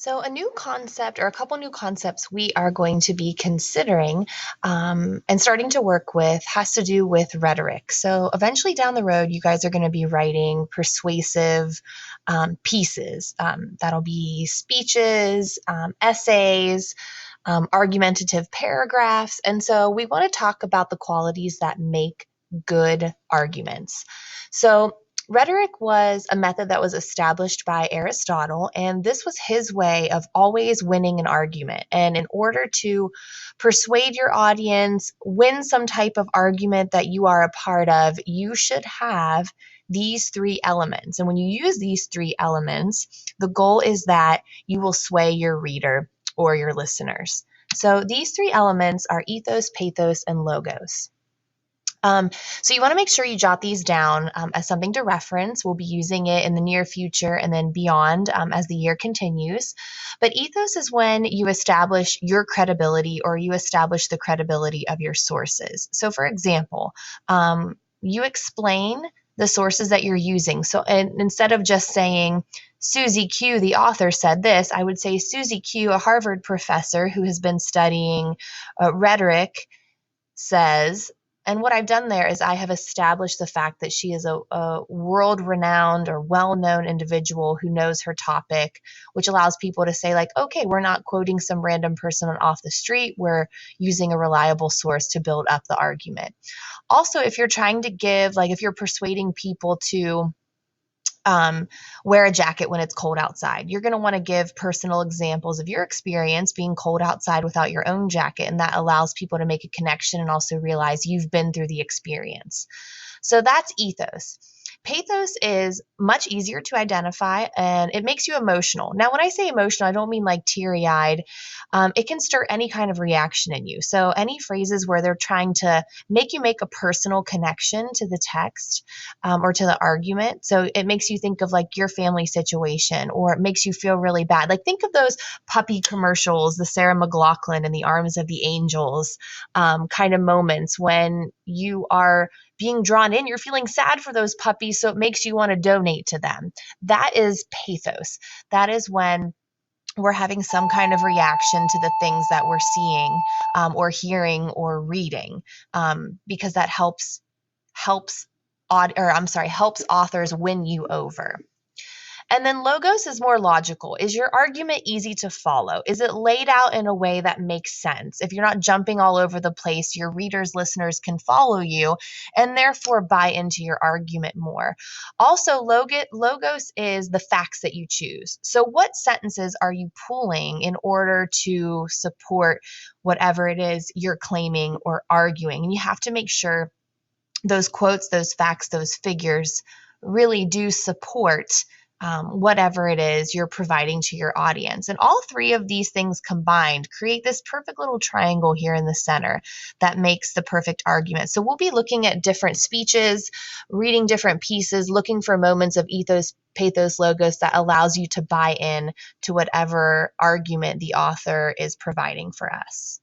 So, a new concept or a couple new concepts we are going to be considering and starting to work with has to do with rhetoric. So, eventually down the road, you guys are going to be writing persuasive pieces. That'll be speeches, essays, argumentative paragraphs. And so, we want to talk about the qualities that make good arguments. So, rhetoric was a method that was established by Aristotle, and this was his way of always winning an argument. And in order to persuade your audience, win some type of argument that you are a part of, you should have these three elements. And when you use these three elements, the goal is that you will sway your reader or your listeners. So these three elements are ethos, pathos, and logos. So you want to make sure you jot these down as something to reference. We'll be using it in the near future and then beyond as the year continues. But ethos is when you establish your credibility or you establish the credibility of your sources. So for example, you explain the sources that you're using. So instead of just saying, Susie Q, the author, said this, I would say Susie Q, a Harvard professor who has been studying rhetoric, says. And what I've done there is I have established the fact that she is a world-renowned or well-known individual who knows her topic, which allows people to say, like, okay, we're not quoting some random person off the street. We're using a reliable source to build up the argument. Also, if you're trying to give, like if you're persuading people to wear a jacket when it's cold outside. You're going to want to give personal examples of your experience being cold outside without your own jacket, and that allows people to make a connection and also realize you've been through the experience. So that's ethos. Pathos is much easier to identify and it makes you emotional. Now, when I say emotional, I don't mean like teary-eyed. It can stir any kind of reaction in you. So any phrases where they're trying to make you make a personal connection to the text or to the argument. So it makes you think of like your family situation, or it makes you feel really bad. Like think of those puppy commercials, the Sarah McLachlan in the Arms of the Angels kind of moments when you are being drawn in, you're feeling sad for those puppies, so it makes you want to donate to them. That is pathos. That is when we're having some kind of reaction to the things that we're seeing or hearing or reading, because that helps authors win you over. And then logos is more logical. Is your argument easy to follow? Is it laid out in a way that makes sense? If you're not jumping all over the place, your readers, listeners can follow you and therefore buy into your argument more. Also, logos is the facts that you choose. So what sentences are you pulling in order to support whatever it is you're claiming or arguing? And you have to make sure those quotes, those facts, those figures really do support whatever it is you're providing to your audience. And all three of these things combined create this perfect little triangle here in the center that makes the perfect argument. So we'll be looking at different speeches, reading different pieces, looking for moments of ethos, pathos, logos that allows you to buy in to whatever argument the author is providing for us.